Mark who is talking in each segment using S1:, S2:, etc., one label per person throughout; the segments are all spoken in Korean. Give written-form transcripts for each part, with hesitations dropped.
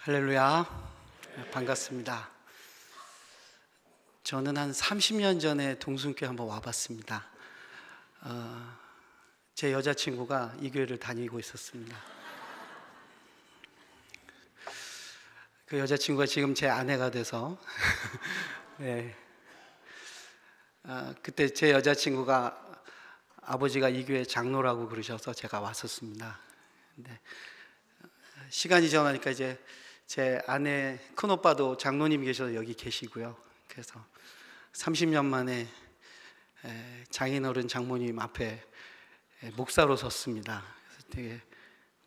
S1: 할렐루야. 반갑습니다. 저는 한 30년 전에 동순교회 한번 와봤습니다. 제 여자친구가 이 교회를 다니고 있었습니다. 그 여자친구가 지금 제 아내가 돼서 네. 그때 제 여자친구가 아버지가 이 교회 장로라고 그러셔서 제가 왔었습니다. 근데 시간이 지나니까 이제 제 아내 큰오빠도 장로님 계셔서 여기 계시고요. 그래서 30년 만에 장인어른 장모님 앞에 목사로 섰습니다. 그래서 되게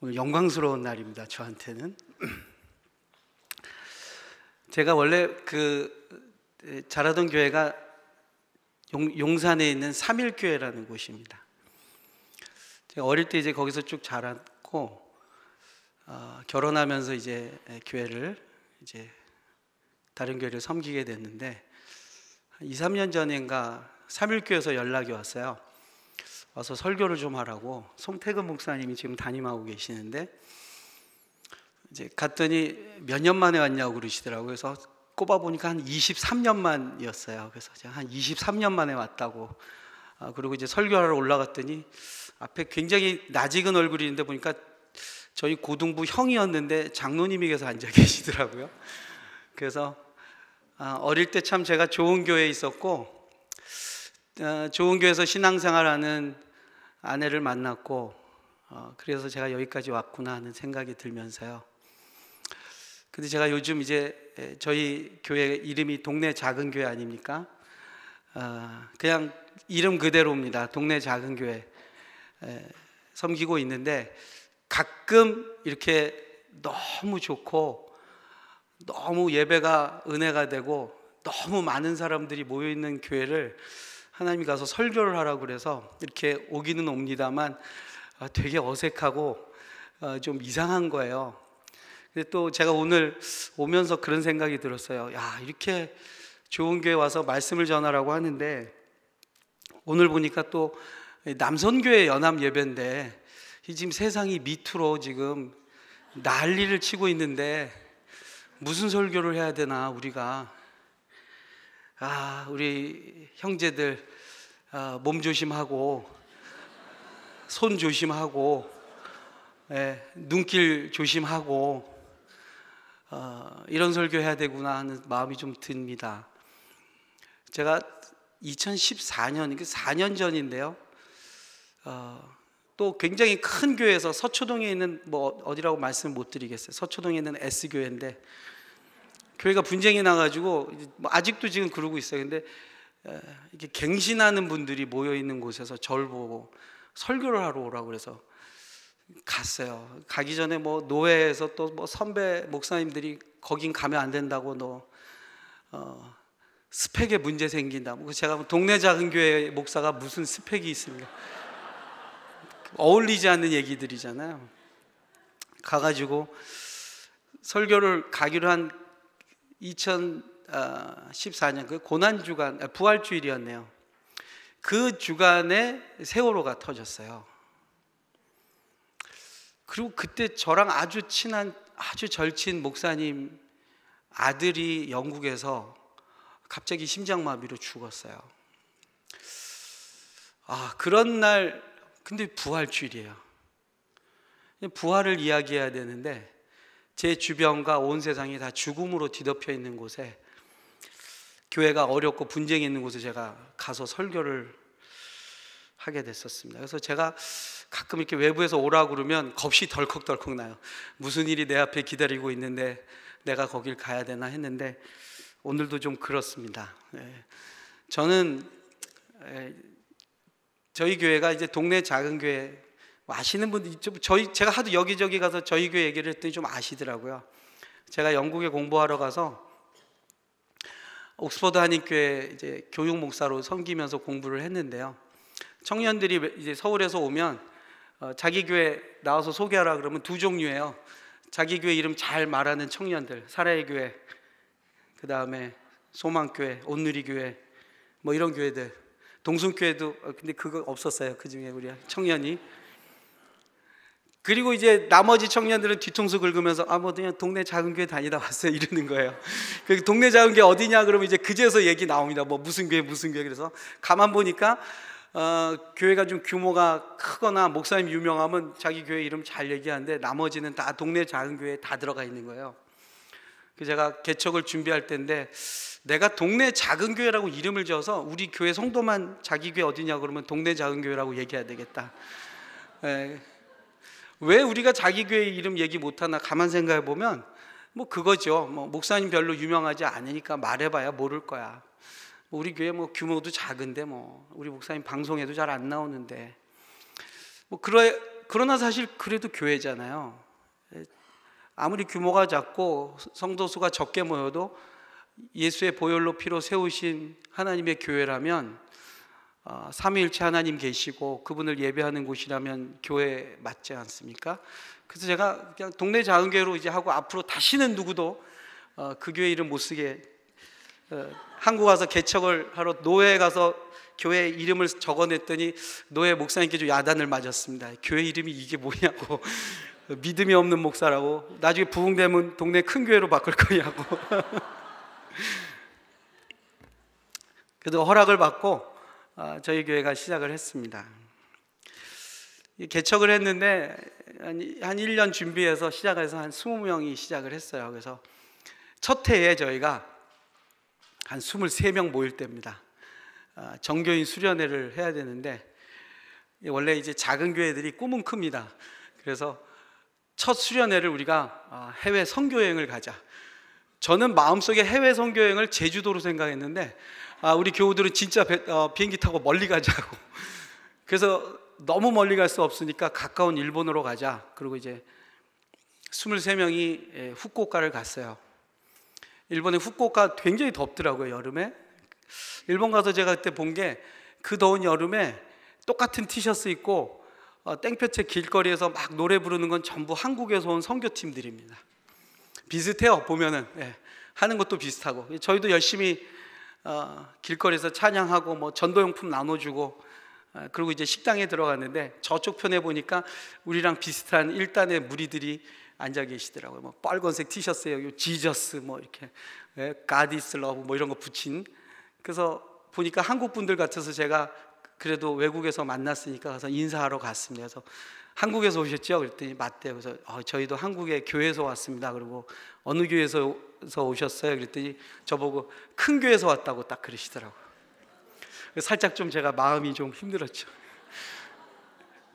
S1: 오늘 영광스러운 날입니다. 저한테는. 제가 원래 자라던 교회가 용산에 있는 삼일교회라는 곳입니다. 제가 어릴 때 이제 거기서 쭉 자랐고 결혼하면서 이제 교회를 이제 다른 교회를 섬기게 됐는데 2, 3년 전인가 삼일교회에서 연락이 왔어요. 와서 설교를 좀 하라고. 송태근 목사님이 지금 담임하고 계시는데 이제 갔더니 몇 년 만에 왔냐고 그러시더라고요. 그래서 꼽아보니까 한 23년 만이었어요. 그래서 제가 한 23년 만에 왔다고. 그리고 이제 설교하러 올라갔더니 앞에 굉장히 낯익은 얼굴인데 보니까 저희 고등부 형이었는데 장로님이 계속 앉아 계시더라고요. 그래서 어릴 때 참 제가 좋은 교회에 있었고 좋은 교회에서 신앙생활하는 아내를 만났고 그래서 제가 여기까지 왔구나 하는 생각이 들면서요. 근데 제가 요즘 이제 저희 교회 이름이 동네 작은 교회 아닙니까? 그냥 이름 그대로입니다. 동네 작은 교회 섬기고 있는데 가끔 이렇게 너무 좋고 너무 예배가 은혜가 되고 너무 많은 사람들이 모여있는 교회를 하나님이 가서 설교를 하라고 그래서 이렇게 오기는 옵니다만 되게 어색하고 좀 이상한 거예요. 근데 또 제가 오늘 오면서 그런 생각이 들었어요. 야, 이렇게 좋은 교회 와서 말씀을 전하라고 하는데 오늘 보니까 또 남선교회 연합 예배인데 지금 세상이 미투로 지금 난리를 치고 있는데 무슨 설교를 해야 되나 우리가. 우리 형제들 몸 조심하고 손 조심하고 눈길 조심하고 이런 설교 해야 되구나 하는 마음이 좀 듭니다. 제가 2014년, 4년 전인데요. 또 굉장히 큰 교회에서 서초동에 있는 어디라고 말씀 못 드리겠어요. 서초동에 있는 S교회인데 교회가 분쟁이 나가지고 아직도 지금 그러고 있어요. 근데 이렇게 갱신하는 분들이 모여 있는 곳에서 저를 보고 설교를 하러 오라고 그래서 갔어요. 가기 전에 노회에서 또 선배 목사님들이 거긴 가면 안 된다고 너 스펙에 문제 생긴다. 제가 동네 작은 교회 목사가 무슨 스펙이 있습니까? 어울리지 않는 얘기들이잖아요. 가가지고 설교를 가기로 한 2014년 그 고난주간, 부활주일이었네요. 그 주간에 세월호가 터졌어요. 그리고 그때 저랑 아주 친한, 아주 절친 목사님 아들이 영국에서 갑자기 심장마비로 죽었어요. 그런 날, 근데 부활주일이에요. 부활을 이야기해야 되는데 제 주변과 온 세상이 다 죽음으로 뒤덮여 있는 곳에, 교회가 어렵고 분쟁이 있는 곳에 제가 가서 설교를 하게 됐었습니다. 그래서 제가 가끔 이렇게 외부에서 오라고 그러면 겁이 덜컥덜컥 나요. 무슨 일이 내 앞에 기다리고 있는데 내가 거길 가야 되나 했는데 오늘도 좀 그렇습니다. 저는 저희 교회가 이제 동네 작은 교회, 아시는 분들, 제가 하도 여기저기 가서 저희 교회 얘기를 했더니 좀 아시더라고요. 제가 영국에 공부하러 가서 옥스퍼드 한인교회 이제 교육 목사로 섬기면서 공부를 했는데요. 청년들이 이제 서울에서 오면 자기 교회 나와서 소개하라 그러면 두 종류예요. 자기 교회 이름 잘 말하는 청년들, 사라의 교회, 그 다음에 소망교회, 온누리교회, 이런 교회들. 동순교회도 근데 그거 없었어요. 그 중에 우리 청년이. 그리고 이제 나머지 청년들은 뒤통수 긁으면서 뭐 그냥 동네 작은 교회 다니다 왔어요 이러는 거예요. 그 동네 작은 교회 어디냐 그러면 이제 그제서 얘기 나옵니다. 뭐 무슨 교회 무슨 교회. 그래서 가만 보니까 교회가 좀 규모가 크거나 목사님 유명하면 자기 교회 이름 잘 얘기하는데 나머지는 다 동네 작은 교회에 다 들어가 있는 거예요. 그래서 제가 개척을 준비할 때인데 내가 동네 작은 교회라고 이름을 지어서 우리 교회 성도만 자기 교회 어디냐 그러면 동네 작은 교회라고 얘기해야 되겠다. 왜 우리가 자기 교회 이름 얘기 못하나 가만 생각해 보면 뭐 그거죠. 뭐 목사님 별로 유명하지 않으니까 말해봐야 모를 거야. 우리 교회 뭐 규모도 작은데 뭐 우리 목사님 방송에도 잘 안 나오는데 뭐 그러나 사실 그래도 교회잖아요. 아무리 규모가 작고 성도 수가 적게 모여도 예수의 보혈로 피로 세우신 하나님의 교회라면 삼위일체 하나님 계시고 그분을 예배하는 곳이라면 교회 맞지 않습니까? 그래서 제가 그냥 동네 작은 교회로 이제 하고 앞으로 다시는 누구도 그 교회 이름 못 쓰게 한국 와서 개척을 하러 노회에 가서 교회 이름을 적어냈더니 노회 목사님께 좀 야단을 맞았습니다. 교회 이름이 이게 뭐냐고 믿음이 없는 목사라고 나중에 부흥되면 동네 큰 교회로 바꿀 거냐고 그래도 허락을 받고 저희 교회가 시작을 했습니다. 개척을 했는데 한 1년 준비해서 시작해서 한 20명이 시작을 했어요. 그래서 첫 해에 저희가 한 23명 모일 때입니다. 정교인 수련회를 해야 되는데 원래 이제 작은 교회들이 꿈은 큽니다. 그래서 첫 수련회를 우리가 해외 선교여행을 가자. 저는 마음속에 해외 선교여행을 제주도로 생각했는데 우리 교우들은 진짜 비행기 타고 멀리 가자고. 그래서 너무 멀리 갈 수 없으니까 가까운 일본으로 가자. 그리고 이제 23명이 후쿠오카를 갔어요. 일본의 후쿠오카 굉장히 덥더라고요, 여름에. 일본 가서 제가 그때 본 게 그 더운 여름에 똑같은 티셔츠 입고 땡볕에 길거리에서 막 노래 부르는 건 전부 한국에서 온 선교팀들입니다. 비슷해요, 보면은. 하는 것도 비슷하고. 저희도 열심히 길거리에서 찬양하고 뭐 전도용품 나눠주고 그리고 이제 식당에 들어갔는데 저쪽 편에 보니까 우리랑 비슷한 1단의 무리들이 앉아 계시더라고요. 뭐 빨간색 티셔츠에 여기 지저스 뭐 이렇게 God is love 뭐 이런 거 붙인. 그래서 보니까 한국 분들 같아서 제가 그래도 외국에서 만났으니까 가서 인사하러 갔습니다. 그래서 한국에서 오셨죠? 그랬더니 맞대요. 그래서 저희도 한국의 교회에서 왔습니다. 그리고 어느 교회에서 오셨어요? 그랬더니 저보고 큰 교회에서 왔다고 딱 그러시더라고요. 살짝 좀 제가 마음이 좀 힘들었죠.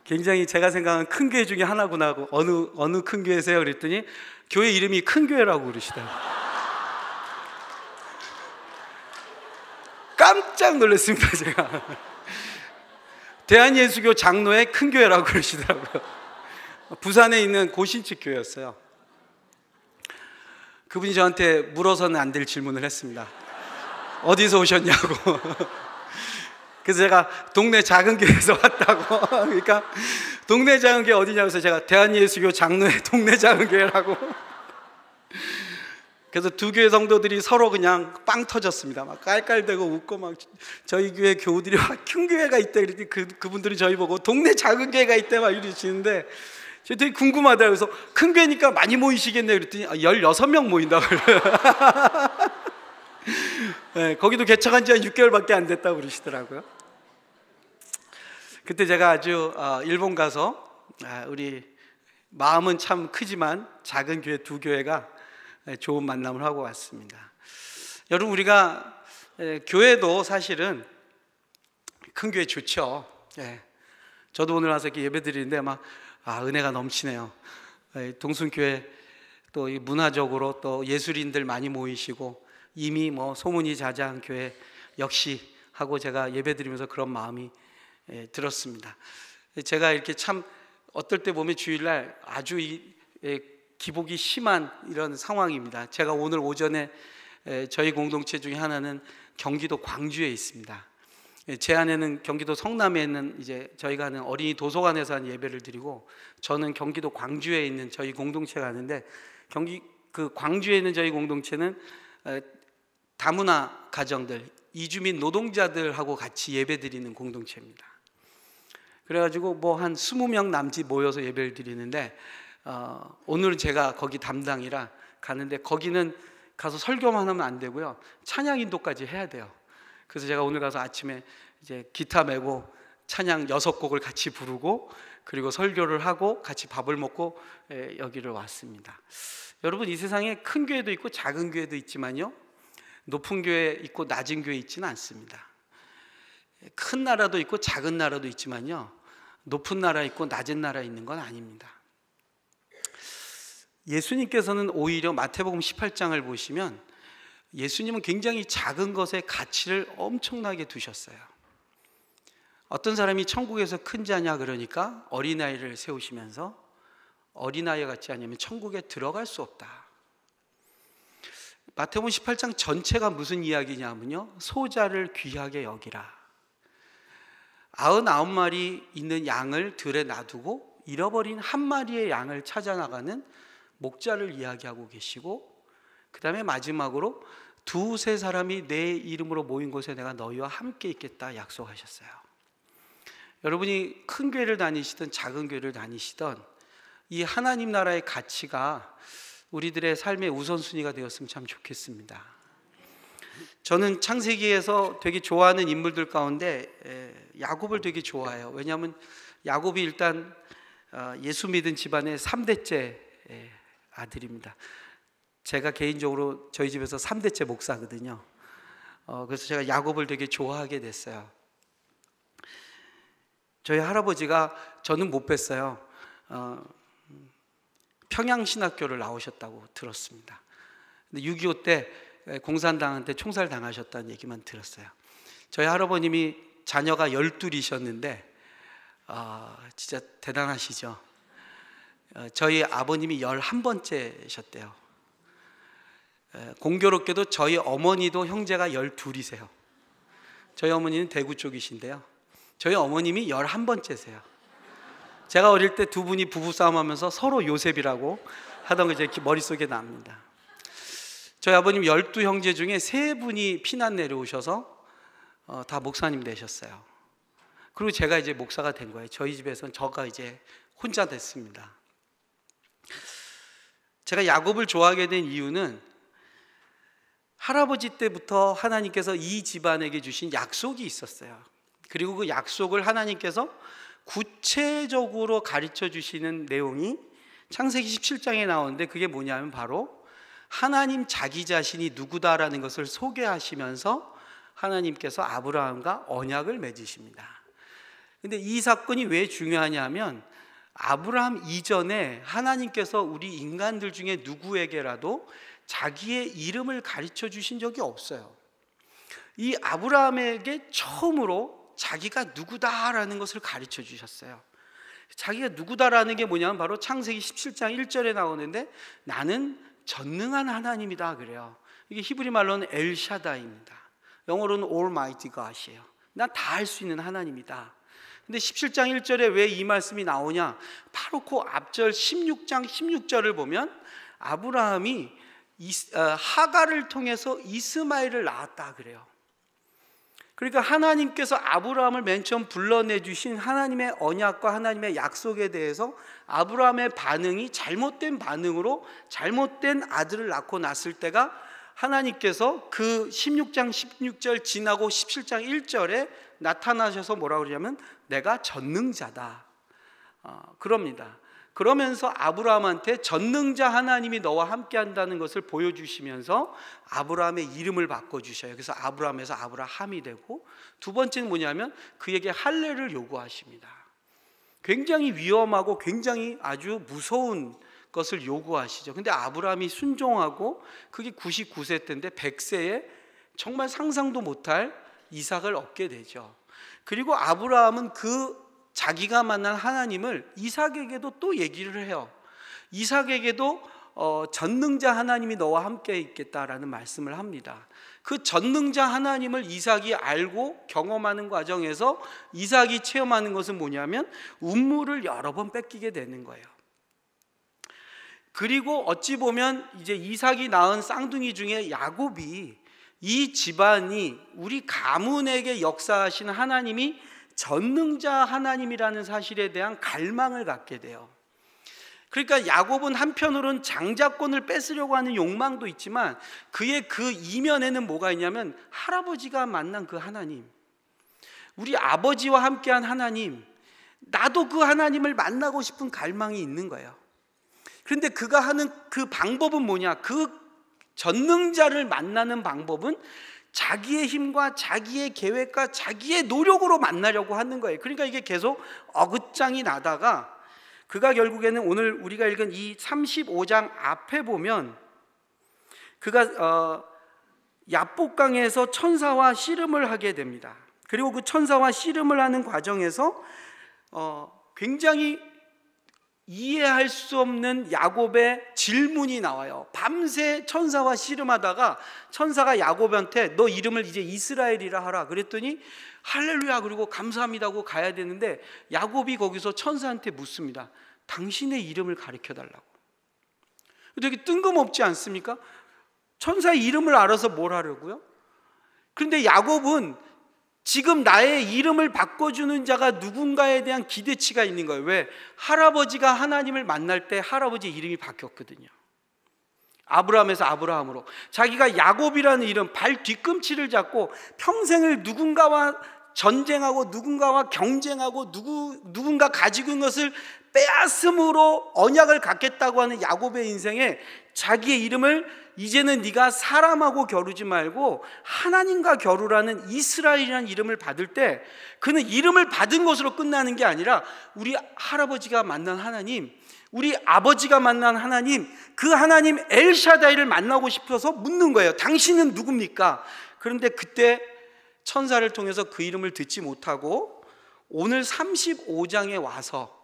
S1: 굉장히 제가 생각하는 큰 교회 중에 하나구나 하고 어느 큰 교회세요? 그랬더니 교회 이름이 큰 교회라고 그러시더라고요. 깜짝 놀랐습니다, 제가. 대한예수교 장로의 큰 교회라고 그러시더라고요. 부산에 있는 고신측 교회였어요. 그분이 저한테 물어서는 안 될 질문을 했습니다. 어디서 오셨냐고. 그래서 제가 동네 작은 교회에서 왔다고. 그러니까 동네 작은 교회 어디냐고 해서 제가 대한예수교 장로의 동네 작은 교회라고. 그래서 두 교회 성도들이 서로 그냥 빵 터졌습니다. 막 깔깔대고 웃고 막 저희 교회 교우들이 막 큰 교회가 있대. 그랬더니 그분들이 저희 보고 동네 작은 교회가 있대 막 이러시는데 제가 되게 궁금하더라고요. 그래서 큰 교회니까 많이 모이시겠네요. 그랬더니 16명 모인다고. 네, 거기도 개척한 지 한 6개월밖에 안 됐다고 그러시더라고요. 그때 제가 아주 일본 가서 우리 마음은 참 크지만 작은 교회 두 교회가 좋은 만남을 하고 왔습니다. 여러분, 우리가 교회도 사실은 큰 교회 좋죠. 저도 오늘 와서 이렇게 예배 드리는데 막 은혜가 넘치네요. 동순교회 또 문화적으로 또 예술인들 많이 모이시고 이미 뭐 소문이 자자한 교회 역시 하고 제가 예배 드리면서 그런 마음이 들었습니다. 제가 이렇게 참 어떨 때 보면 주일날 아주 기복이 심한 이런 상황입니다. 제가 오늘 오전에 저희 공동체 중에 하나는 경기도 광주에 있습니다. 제 아내는 경기도 성남에 있는 이제 저희가 하는 어린이 도서관에서 한 예배를 드리고 저는 경기도 광주에 있는 저희 공동체가 하는데 그 광주에 있는 저희 공동체는 다문화 가정들, 이주민 노동자들하고 같이 예배 드리는 공동체입니다. 그래가지고 뭐 한 20명 남짓 모여서 예배를 드리는데 오늘은 제가 거기 담당이라 가는데 거기는 가서 설교만 하면 안 되고요, 찬양 인도까지 해야 돼요. 그래서 제가 오늘 가서 아침에 이제 기타 메고 찬양 6곡을 같이 부르고 그리고 설교를 하고 같이 밥을 먹고 여기를 왔습니다. 여러분, 이 세상에 큰 교회도 있고 작은 교회도 있지만요, 높은 교회 있고 낮은 교회 있지는 않습니다. 큰 나라도 있고 작은 나라도 있지만요, 높은 나라 있고 낮은 나라 있는 건 아닙니다. 예수님께서는 오히려 마태복음 18장을 보시면 예수님은 굉장히 작은 것에 가치를 엄청나게 두셨어요. 어떤 사람이 천국에서 큰 자냐 그러니까 어린아이를 세우시면서 어린아이 같지 않으면 천국에 들어갈 수 없다. 마태복음 18장 전체가 무슨 이야기냐면요, 소자를 귀하게 여기라. 99마리 있는 양을 들에 놔두고 잃어버린 한 마리의 양을 찾아 나가는 목자를 이야기하고 계시고, 그 다음에 마지막으로 두세 사람이 내 이름으로 모인 곳에 내가 너희와 함께 있겠다 약속하셨어요. 여러분이 큰 교회를 다니시든 작은 교회를 다니시던 이 하나님 나라의 가치가 우리들의 삶의 우선순위가 되었으면 참 좋겠습니다. 저는 창세기에서 되게 좋아하는 인물들 가운데 야곱을 되게 좋아해요. 왜냐하면 야곱이 일단 예수 믿은 집안의 3대째 아들입니다. 제가 개인적으로 저희 집에서 3대째 목사거든요. 그래서 제가 야곱을 되게 좋아하게 됐어요. 저희 할아버지가, 저는 못 뵀어요, 평양신학교를 나오셨다고 들었습니다. 근데 6.25 때 공산당한테 총살당하셨다는 얘기만 들었어요. 저희 할아버님이 자녀가 12이셨는데 진짜 대단하시죠. 저희 아버님이 11번째셨대요. 공교롭게도 저희 어머니도 형제가 12이세요. 저희 어머니는 대구 쪽이신데요, 저희 어머님이 11번째세요. 제가 어릴 때 두 분이 부부싸움 하면서 서로 요셉이라고 하던 게 제 머릿속에 납니다. 저희 아버님 12형제 중에 3분이 피난 내려오셔서 다 목사님 되셨어요. 그리고 제가 이제 목사가 된 거예요. 저희 집에서는 저가 이제 혼자 됐습니다. 제가 야곱을 좋아하게 된 이유는 할아버지 때부터 하나님께서 이 집안에게 주신 약속이 있었어요. 그리고 그 약속을 하나님께서 구체적으로 가르쳐 주시는 내용이 창세기 17장에 나오는데, 그게 뭐냐면 바로 하나님 자기 자신이 누구다라는 것을 소개하시면서 하나님께서 아브라함과 언약을 맺으십니다. 근데 이 사건이 왜 중요하냐면 아브라함 이전에 하나님께서 우리 인간들 중에 누구에게라도 자기의 이름을 가르쳐 주신 적이 없어요. 이 아브라함에게 처음으로 자기가 누구다라는 것을 가르쳐 주셨어요. 자기가 누구다라는 게 뭐냐면 바로 창세기 17장 1절에 나오는데, 나는 전능한 하나님이다 그래요. 이게 히브리 말로는 엘샤다입니다. 영어로는 Almighty God이에요. 난 다 할 수 있는 하나님이다. 근데 17장 1절에 왜 이 말씀이 나오냐, 바로 그 앞절 16장 16절을 보면 아브라함이 하갈을 통해서 이스마엘을 낳았다 그래요. 그러니까 하나님께서 아브라함을 맨 처음 불러내주신 하나님의 언약과 하나님의 약속에 대해서 아브라함의 반응이 잘못된 반응으로 잘못된 아들을 낳고 났을 때가 하나님께서 그 16장 16절 지나고 17장 1절에 나타나셔서 뭐라고 그러냐면 내가 전능자다 그럽니다. 그러면서 아브라함한테 전능자 하나님이 너와 함께 한다는 것을 보여주시면서 아브라함의 이름을 바꿔주셔요. 그래서 아브라함에서 아브라함이 되고, 두 번째는 뭐냐면 그에게 할례를 요구하십니다. 굉장히 위험하고 굉장히 아주 무서운 것을 요구하시죠. 근데 아브라함이 순종하고 그게 99세 때인데 100세에 정말 상상도 못할 이삭을 얻게 되죠. 그리고 아브라함은 그 자기가 만난 하나님을 이삭에게도 또 얘기를 해요. 이삭에게도 전능자 하나님이 너와 함께 있겠다라는 말씀을 합니다. 그 전능자 하나님을 이삭이 알고 경험하는 과정에서 이삭이 체험하는 것은 뭐냐면 운물을 여러 번 뺏기게 되는 거예요. 그리고 어찌 보면 이제 이삭이 낳은 쌍둥이 중에 야곱이 이 집안이 우리 가문에게 역사하신 하나님이 전능자 하나님이라는 사실에 대한 갈망을 갖게 돼요. 그러니까 야곱은 한편으로는 장자권을 뺏으려고 하는 욕망도 있지만 그의 그 이면에는 뭐가 있냐면 할아버지가 만난 그 하나님, 우리 아버지와 함께한 하나님, 나도 그 하나님을 만나고 싶은 갈망이 있는 거예요. 그런데 그가 하는 그 방법은 뭐냐? 그 전능자를 만나는 방법은 자기의 힘과 자기의 계획과 자기의 노력으로 만나려고 하는 거예요. 그러니까 이게 계속 어긋장이 나다가 그가 결국에는 오늘 우리가 읽은 이 35장 앞에 보면 그가 야복강에서 천사와 씨름을 하게 됩니다. 그리고 그 천사와 씨름을 하는 과정에서 굉장히 이해할 수 없는 야곱의 질문이 나와요. 밤새 천사와 씨름하다가 천사가 야곱한테 너 이름을 이제 이스라엘이라 하라 그랬더니 할렐루야 그리고 감사합니다 하고 가야 되는데 야곱이 거기서 천사한테 묻습니다. 당신의 이름을 가르쳐 달라고. 되게 뜬금없지 않습니까? 천사의 이름을 알아서 뭘 하려고요? 그런데 야곱은 지금 나의 이름을 바꿔주는 자가 누군가에 대한 기대치가 있는 거예요. 왜? 할아버지가 하나님을 만날 때 할아버지 이름이 바뀌었거든요. 아브라함에서 아브라함으로. 자기가 야곱이라는 이름, 발 뒤꿈치를 잡고 평생을 누군가와 전쟁하고 누군가와 경쟁하고 누군가 가지고 있는 것을 빼앗음으로 언약을 갖겠다고 하는 야곱의 인생에 자기의 이름을 이제는 네가 사람하고 겨루지 말고 하나님과 겨루라는 이스라엘이라는 이름을 받을 때 그는 이름을 받은 것으로 끝나는 게 아니라 우리 할아버지가 만난 하나님, 우리 아버지가 만난 하나님, 그 하나님 엘샤다이를 만나고 싶어서 묻는 거예요. 당신은 누굽니까? 그런데 그때 천사를 통해서 그 이름을 듣지 못하고 오늘 35장에 와서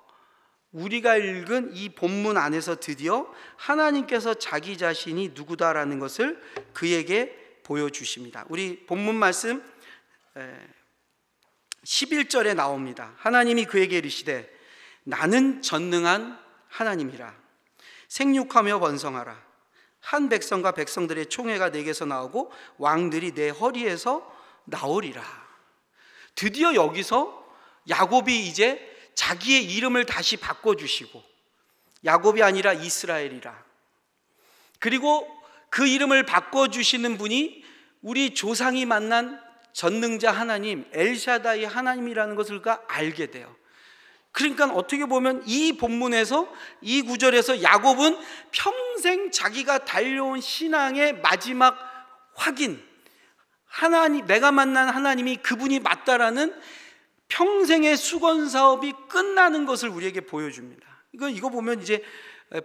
S1: 우리가 읽은 이 본문 안에서 드디어 하나님께서 자기 자신이 누구다라는 것을 그에게 보여주십니다. 우리 본문 말씀 11절에 나옵니다. 하나님이 그에게 이르시되 나는 전능한 하나님이라. 생육하며 번성하라. 한 백성과 백성들의 총회가 내게서 나오고 왕들이 내 허리에서 나오리라. 드디어 여기서 야곱이 이제 자기의 이름을 다시 바꿔주시고 야곱이 아니라 이스라엘이라. 그리고 그 이름을 바꿔주시는 분이 우리 조상이 만난 전능자 하나님 엘샤다이 하나님이라는 것을 그가 알게 돼요. 그러니까 어떻게 보면 이 본문에서 이 구절에서 야곱은 평생 자기가 달려온 신앙의 마지막 확인, 하나님, 내가 만난 하나님이 그분이 맞다라는 평생의 수건 사업이 끝나는 것을 우리에게 보여줍니다. 이거 보면 이제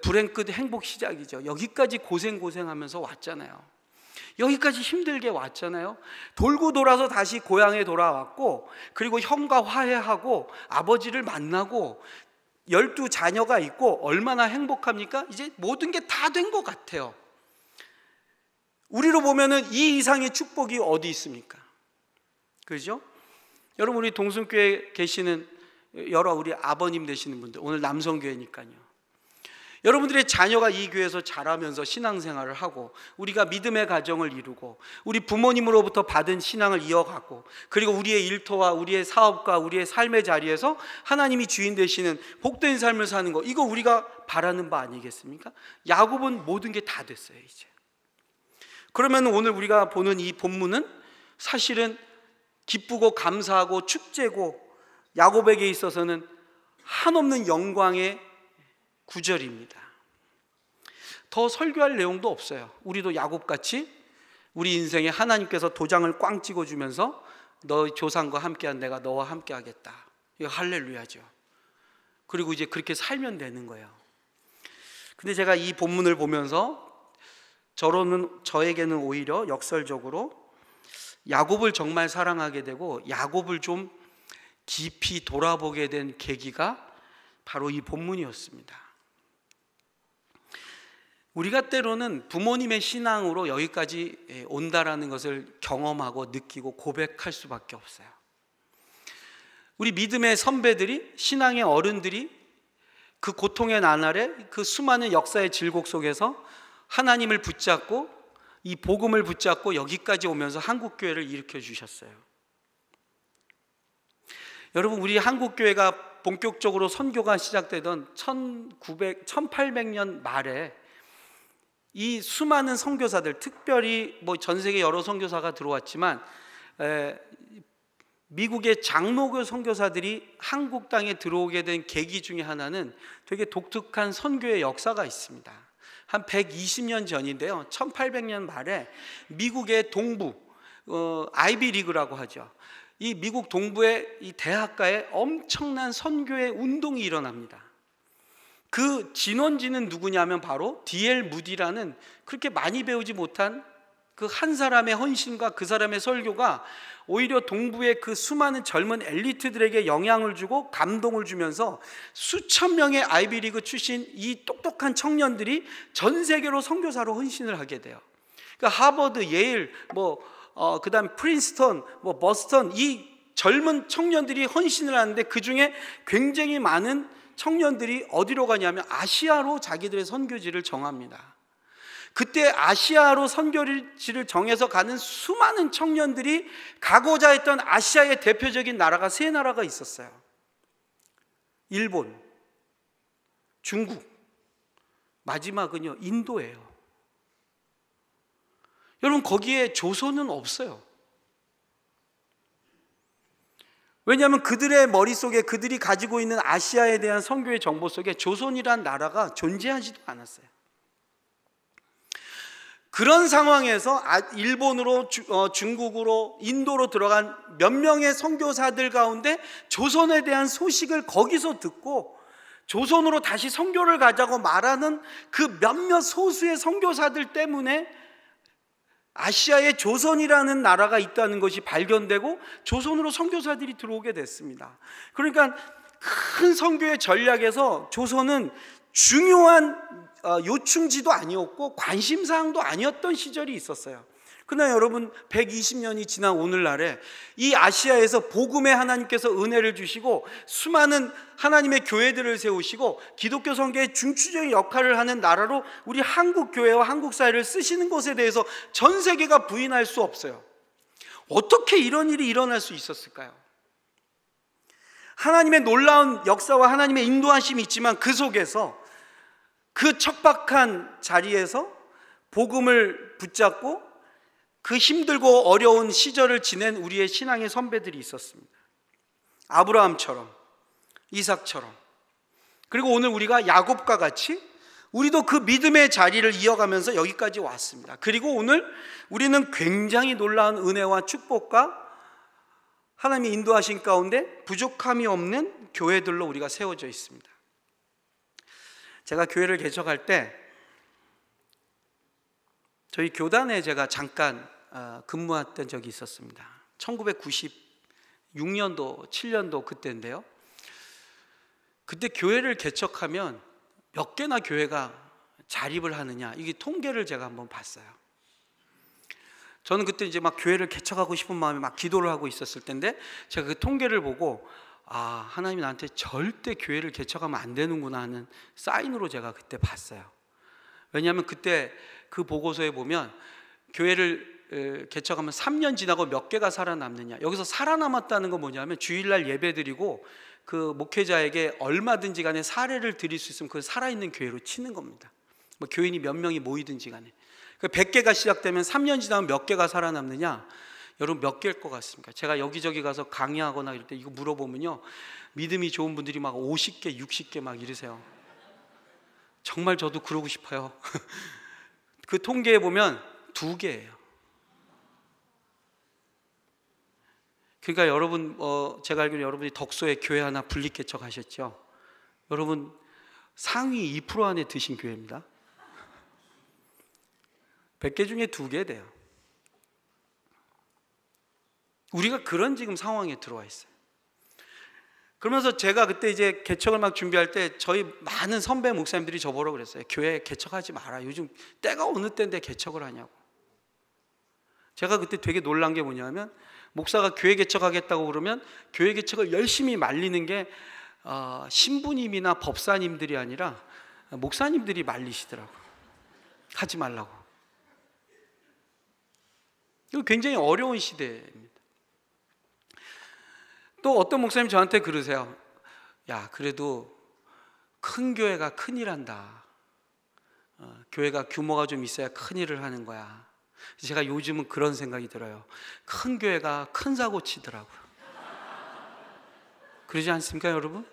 S1: 불행 끝 행복 시작이죠. 여기까지 고생하면서 왔잖아요. 여기까지 힘들게 왔잖아요. 돌고 돌아서 다시 고향에 돌아왔고, 그리고 형과 화해하고 아버지를 만나고 12자녀가 있고 얼마나 행복합니까? 이제 모든 게 다 된 것 같아요. 우리로 보면은 이 이상의 축복이 어디 있습니까? 그렇죠? 여러분, 우리 동순교회에 계시는 여러 우리 아버님 되시는 분들, 오늘 남성교회니까요. 여러분들의 자녀가 이 교회에서 자라면서 신앙생활을 하고 우리가 믿음의 가정을 이루고 우리 부모님으로부터 받은 신앙을 이어가고 그리고 우리의 일터와 우리의 사업과 우리의 삶의 자리에서 하나님이 주인 되시는 복된 삶을 사는 거, 이거 우리가 바라는 바 아니겠습니까? 야곱은 모든 게 다 됐어요 이제. 그러면 오늘 우리가 보는 이 본문은 사실은 기쁘고 감사하고 축제고 야곱에게 있어서는 한없는 영광의 구절입니다. 더 설교할 내용도 없어요. 우리도 야곱같이 우리 인생에 하나님께서 도장을 꽝 찍어주면서 너 조상과 함께한 내가 너와 함께하겠다, 이거 할렐루야죠. 그리고 이제 그렇게 살면 되는 거예요. 근데 제가 이 본문을 보면서 저에게는 오히려 역설적으로 야곱을 정말 사랑하게 되고 야곱을 좀 깊이 돌아보게 된 계기가 바로 이 본문이었습니다. 우리가 때로는 부모님의 신앙으로 여기까지 온다라는 것을 경험하고 느끼고 고백할 수밖에 없어요. 우리 믿음의 선배들이, 신앙의 어른들이 그 고통의 나날에 그 수많은 역사의 질곡 속에서 하나님을 붙잡고 이 복음을 붙잡고 여기까지 오면서 한국교회를 일으켜 주셨어요. 여러분, 우리 한국 교회가 본격적으로 선교가 시작되던 1800년 말에 이 수많은 선교사들, 특별히 뭐 전 세계 여러 선교사가 들어왔지만 미국의 장로교 선교사들이 한국 땅에 들어오게 된 계기 중에 하나는 되게 독특한 선교의 역사가 있습니다. 한 120년 전인데요, 1800년 말에 미국의 동부, 아이비리그라고 하죠. 이 미국 동부의 이 대학가에 엄청난 선교의 운동이 일어납니다. 그 진원지는 누구냐면 바로 D.L. 무디라는, 그렇게 많이 배우지 못한 그 한 사람의 헌신과 그 사람의 설교가 오히려 동부의 그 수많은 젊은 엘리트들에게 영향을 주고 감동을 주면서 수천 명의 아이비리그 출신 이 똑똑한 청년들이 전 세계로 선교사로 헌신을 하게 돼요. 그러니까 하버드, 예일, 그다음 프린스턴, 버스턴, 이 젊은 청년들이 헌신을 하는데 그 중에 굉장히 많은 청년들이 어디로 가냐면 아시아로 자기들의 선교지를 정합니다. 그때 아시아로 선교지를 정해서 가는 수많은 청년들이 가고자 했던 아시아의 대표적인 나라가 세 나라가 있었어요. 일본, 중국, 마지막은요 인도예요. 여러분, 거기에 조선은 없어요. 왜냐하면 그들의 머릿속에, 그들이 가지고 있는 아시아에 대한 선교의 정보 속에 조선이란 나라가 존재하지도 않았어요. 그런 상황에서 일본으로, 중국으로, 인도로 들어간 몇 명의 선교사들 가운데 조선에 대한 소식을 거기서 듣고 조선으로 다시 선교를 가자고 말하는 그 몇몇 소수의 선교사들 때문에 아시아에 조선이라는 나라가 있다는 것이 발견되고 조선으로 선교사들이 들어오게 됐습니다. 그러니까 큰 선교의 전략에서 조선은 중요한 요충지도 아니었고 관심사항도 아니었던 시절이 있었어요. 그러나 여러분, 120년이 지난 오늘날에 이 아시아에서 복음의 하나님께서 은혜를 주시고 수많은 하나님의 교회들을 세우시고 기독교 선교의 중추적인 역할을 하는 나라로 우리 한국 교회와 한국 사회를 쓰시는 것에 대해서 전 세계가 부인할 수 없어요. 어떻게 이런 일이 일어날 수 있었을까요? 하나님의 놀라운 역사와 하나님의 인도하심이 있지만 그 속에서, 그 척박한 자리에서 복음을 붙잡고 그 힘들고 어려운 시절을 지낸 우리의 신앙의 선배들이 있었습니다. 아브라함처럼, 이삭처럼, 그리고 오늘 우리가 야곱과 같이 우리도 그 믿음의 자리를 이어가면서 여기까지 왔습니다. 그리고 오늘 우리는 굉장히 놀라운 은혜와 축복과 하나님의 인도하신 가운데 부족함이 없는 교회들로 우리가 세워져 있습니다. 제가 교회를 개척할 때 저희 교단에 제가 잠깐 근무했던 적이 있었습니다. 1996년도, 7년도 그때인데요. 그때 교회를 개척하면 몇 개나 교회가 자립을 하느냐, 이게 통계를 제가 한번 봤어요. 저는 그때 이제 막 교회를 개척하고 싶은 마음에 막 기도를 하고 있었을 때인데 제가 그 통계를 보고 하나님이 나한테 절대 교회를 개척하면 안 되는구나 하는 사인으로 제가 그때 봤어요. 왜냐하면 그때 그 보고서에 보면 교회를 개척하면 3년 지나고 몇 개가 살아남느냐, 여기서 살아남았다는 건 뭐냐면 주일날 예배드리고 그 목회자에게 얼마든지 간에 사례를 드릴 수 있으면 그 살아있는 교회로 치는 겁니다. 뭐 교인이 몇 명이 모이든지 간에. 100개가 시작되면 3년 지나면 몇 개가 살아남느냐, 여러분 몇 개일 것 같습니까? 제가 여기저기 가서 강의하거나 이럴 때 이거 물어보면요, 믿음이 좋은 분들이 막 50개, 60개 막 이러세요. 정말 저도 그러고 싶어요. 그 통계에 보면 2개예요. 그러니까 여러분, 제가 알기로 여러분이 덕소에 교회 하나 분립 개척하셨죠? 여러분 상위 2% 안에 드신 교회입니다. 100개 중에 2개 돼요. 우리가 그런 지금 상황에 들어와 있어요. 그러면서 제가 그때 이제 개척을 막 준비할 때 저희 많은 선배 목사님들이 저보러 그랬어요. 교회 개척하지 마라. 요즘 때가 어느 때인데 개척을 하냐고. 제가 그때 되게 놀란 게 뭐냐면, 목사가 교회 개척하겠다고 그러면 교회 개척을 열심히 말리는 게 신부님이나 법사님들이 아니라 목사님들이 말리시더라고요. 하지 말라고. 이거 굉장히 어려운 시대입니다. 또 어떤 목사님 저한테 그러세요. 야, 그래도 큰 교회가 큰일 한다. 교회가 규모가 좀 있어야 큰일을 하는 거야. 제가 요즘은 그런 생각이 들어요. 큰 교회가 큰 사고 치더라고요. 그러지 않습니까, 여러분?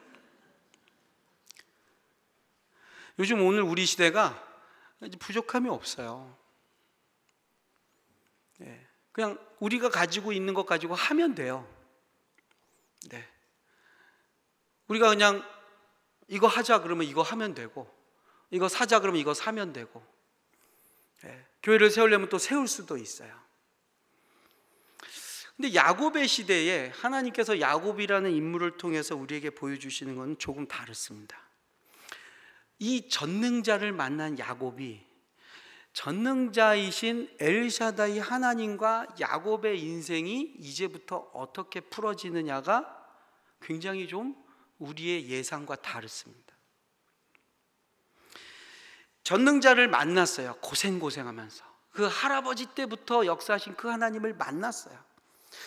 S1: 요즘 오늘 우리 시대가 부족함이 없어요. 그냥 우리가 가지고 있는 것 가지고 하면 돼요. 우리가 그냥 이거 하자 그러면 이거 하면 되고, 이거 사자 그러면 이거 사면 되고, 교회를 세우려면 또 세울 수도 있어요. 근데 야곱의 시대에 하나님께서 야곱이라는 인물을 통해서 우리에게 보여주시는 건 조금 다릅니다. 이 전능자를 만난 야곱이 전능자이신 엘샤다이 하나님과 야곱의 인생이 이제부터 어떻게 풀어지느냐가 굉장히 좀 우리의 예상과 다릅니다. 전능자를 만났어요. 고생하면서 그 할아버지 때부터 역사하신 그 하나님을 만났어요.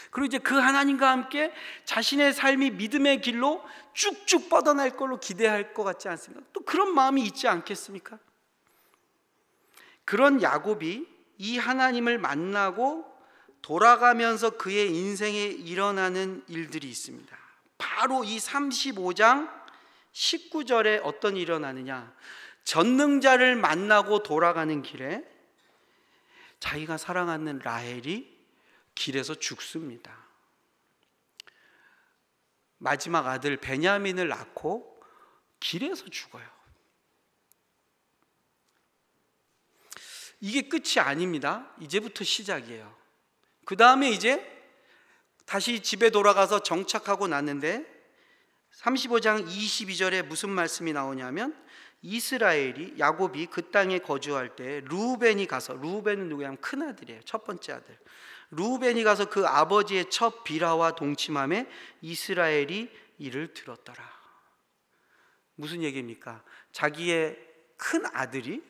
S1: 그리고 이제 그 하나님과 함께 자신의 삶이 믿음의 길로 쭉쭉 뻗어날 걸로 기대할 것 같지 않습니까? 또 그런 마음이 있지 않겠습니까? 그런 야곱이 이 하나님을 만나고 돌아가면서 그의 인생에 일어나는 일들이 있습니다. 바로 이 35장 19절에 어떤 일이 일어나느냐, 전능자를 만나고 돌아가는 길에 자기가 사랑하는 라헬이 길에서 죽습니다. 마지막 아들 베냐민을 낳고 길에서 죽어요. 이게 끝이 아닙니다. 이제부터 시작이에요. 그 다음에 이제 다시 집에 돌아가서 정착하고 났는데 35장 22절에 무슨 말씀이 나오냐면, 이스라엘이 야곱이 그 땅에 거주할 때 루벤이 가서, 루벤은 누구냐면 큰아들이에요. 첫 번째 아들. 루벤이 가서 그 아버지의 첫 비라와 동침함에 이스라엘이 이를 들었더라. 무슨 얘기입니까? 자기의 큰 아들이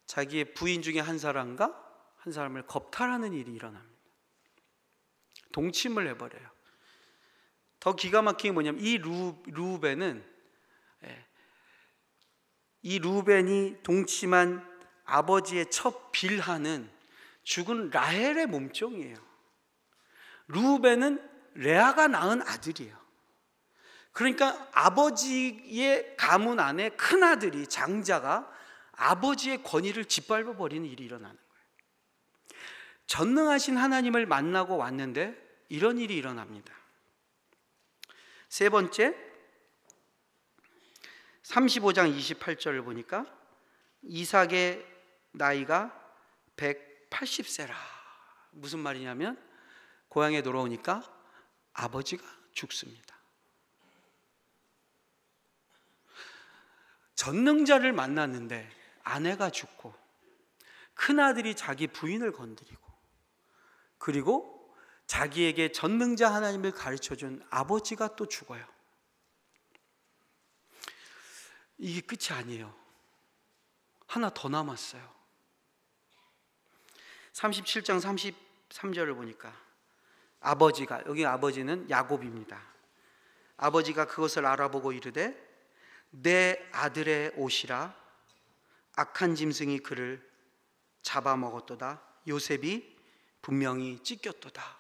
S1: 자기의 부인 중에 한 사람을 겁탈하는 일이 일어납니다. 동침을 해버려요. 더 기가 막힌 게 뭐냐면 이 루벤이 동침한 아버지의 첫 빌하는 죽은 라헬의 몸종이에요. 루벤은 레아가 낳은 아들이에요. 그러니까 아버지의 가문 안에 큰 아들이, 장자가 아버지의 권위를 짓밟아 버리는 일이 일어나는 거예요. 전능하신 하나님을 만나고 왔는데 이런 일이 일어납니다. 세 번째, 35장 28절을 보니까 이삭의 나이가 180세라. 무슨 말이냐면 고향에 돌아오니까 아버지가 죽습니다. 전능자를 만났는데 아내가 죽고, 큰아들이 자기 부인을 건드리고, 그리고 자기에게 전능자 하나님을 가르쳐준 아버지가 또 죽어요. 이게 끝이 아니에요. 하나 더 남았어요. 37장 33절을 보니까 아버지가, 여기 아버지는 야곱입니다. 아버지가 그것을 알아보고 이르되 내 아들의 옷이라, 악한 짐승이 그를 잡아먹었도다. 요셉이 분명히 찢겼도다.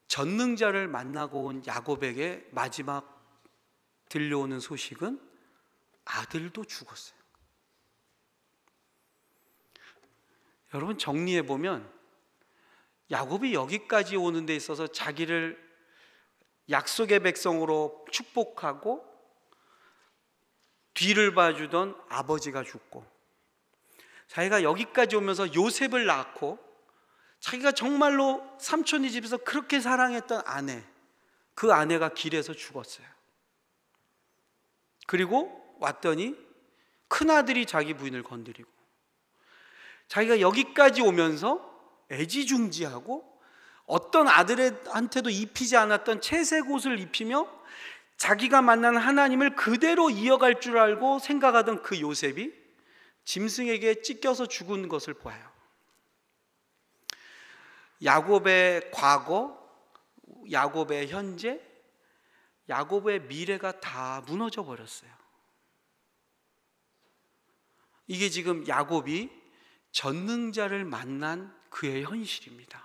S1: 전능자를 만나고 온 야곱에게 마지막 들려오는 소식은 아들도 죽었어요. 여러분, 정리해 보면 야곱이 여기까지 오는 데 있어서 자기를 약속의 백성으로 축복하고 뒤를 봐주던 아버지가 죽고, 자기가 여기까지 오면서 요셉을 낳고, 자기가 정말로 삼촌이 집에서 그렇게 사랑했던 아내, 그 아내가 길에서 죽었어요. 그리고 왔더니 큰아들이 자기 부인을 건드리고, 자기가 여기까지 오면서 애지중지하고 어떤 아들한테도 입히지 않았던 채색 옷을 입히며 자기가 만난 하나님을 그대로 이어갈 줄 알고 생각하던 그 요셉이 짐승에게 찢겨서 죽은 것을 보아요. 야곱의 과거, 야곱의 현재, 야곱의 미래가 다 무너져 버렸어요. 이게 지금 야곱이 전능자를 만난 그의 현실입니다.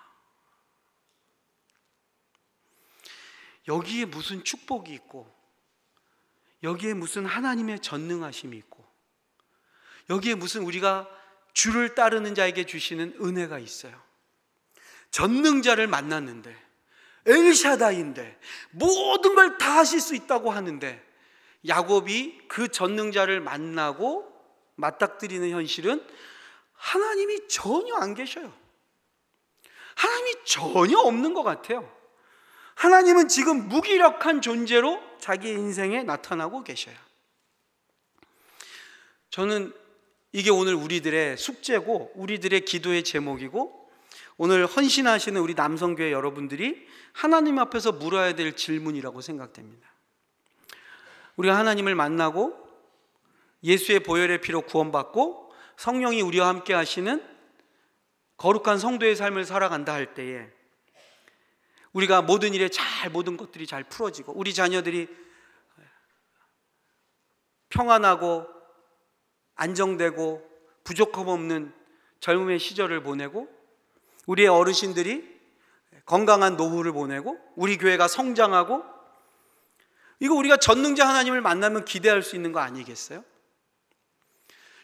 S1: 여기에 무슨 축복이 있고, 여기에 무슨 하나님의 전능하심이 있고, 여기에 무슨 우리가 주를 따르는 자에게 주시는 은혜가 있어요. 전능자를 만났는데, 엘샤다인데, 모든 걸 다 하실 수 있다고 하는데, 야곱이 그 전능자를 만나고 맞닥뜨리는 현실은 하나님이 전혀 안 계셔요. 하나님이 전혀 없는 것 같아요. 하나님은 지금 무기력한 존재로 자기 인생에 나타나고 계셔요. 저는 이게 오늘 우리들의 숙제고, 우리들의 기도의 제목이고, 오늘 헌신하시는 우리 남성교회 여러분들이 하나님 앞에서 물어야 될 질문이라고 생각됩니다. 우리가 하나님을 만나고 예수의 보혈의 피로 구원받고 성령이 우리와 함께 하시는 거룩한 성도의 삶을 살아간다 할 때에 우리가 모든 일에 모든 것들이 잘 풀어지고, 우리 자녀들이 평안하고 안정되고 부족함 없는 젊음의 시절을 보내고, 우리의 어르신들이 건강한 노후를 보내고, 우리 교회가 성장하고, 이거 우리가 전능자 하나님을 만나면 기대할 수 있는 거 아니겠어요?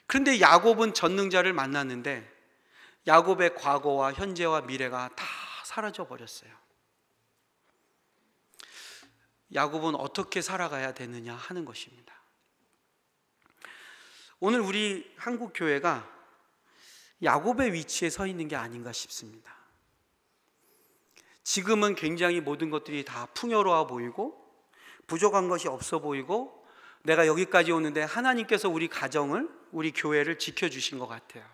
S1: 그런데 야곱은 전능자를 만났는데 야곱의 과거와 현재와 미래가 다 사라져 버렸어요. 야곱은 어떻게 살아가야 되느냐 하는 것입니다. 오늘 우리 한국 교회가 야곱의 위치에 서 있는 게 아닌가 싶습니다. 지금은 굉장히 모든 것들이 다 풍요로워 보이고 부족한 것이 없어 보이고, 내가 여기까지 오는데 하나님께서 우리 가정을, 우리 교회를 지켜주신 것 같아요.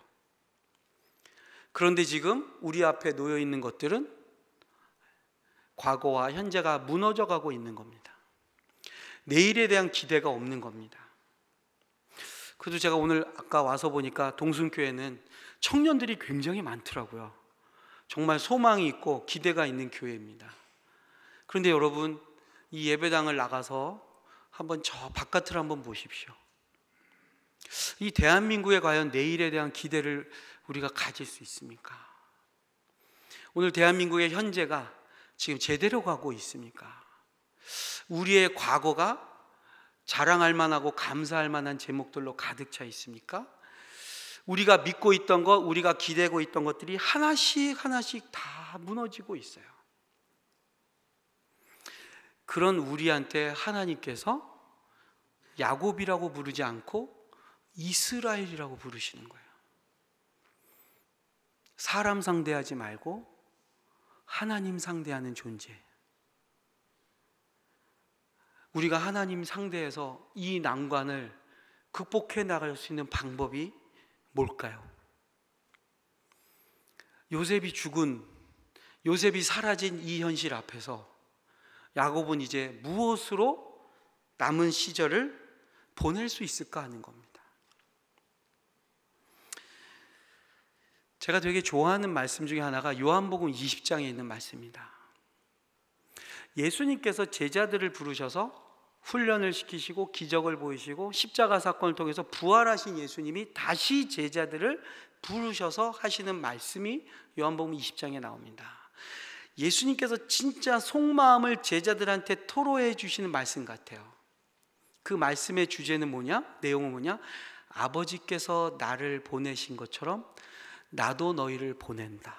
S1: 그런데 지금 우리 앞에 놓여 있는 것들은 과거와 현재가 무너져 가고 있는 겁니다. 내일에 대한 기대가 없는 겁니다. 그래도 제가 오늘 아까 와서 보니까 동순교회는 청년들이 굉장히 많더라고요. 정말 소망이 있고 기대가 있는 교회입니다. 그런데 여러분, 이 예배당을 나가서 한번 저 바깥을 한번 보십시오. 이 대한민국에 과연 내일에 대한 기대를 우리가 가질 수 있습니까? 오늘 대한민국의 현재가 지금 제대로 가고 있습니까? 우리의 과거가 자랑할 만하고 감사할 만한 제목들로 가득 차 있습니까? 우리가 믿고 있던 것, 우리가 기대고 있던 것들이 하나씩 하나씩 다 무너지고 있어요. 그런 우리한테 하나님께서 야곱이라고 부르지 않고 이스라엘이라고 부르시는 거예요. 사람 상대하지 말고 하나님 상대하는 존재. 우리가 하나님 상대해서 이 난관을 극복해 나갈 수 있는 방법이 뭘까요? 요셉이 사라진 이 현실 앞에서 야곱은 이제 무엇으로 남은 시절을 보낼 수 있을까 하는 겁니다. 제가 되게 좋아하는 말씀 중에 하나가 요한복음 20장에 있는 말씀입니다. 예수님께서 제자들을 부르셔서 훈련을 시키시고 기적을 보이시고 십자가 사건을 통해서 부활하신 예수님이 다시 제자들을 부르셔서 하시는 말씀이 요한복음 20장에 나옵니다. 예수님께서 진짜 속마음을 제자들한테 토로해 주시는 말씀 같아요. 그 말씀의 주제는 뭐냐? 내용은 뭐냐? 아버지께서 나를 보내신 것처럼 나도 너희를 보낸다.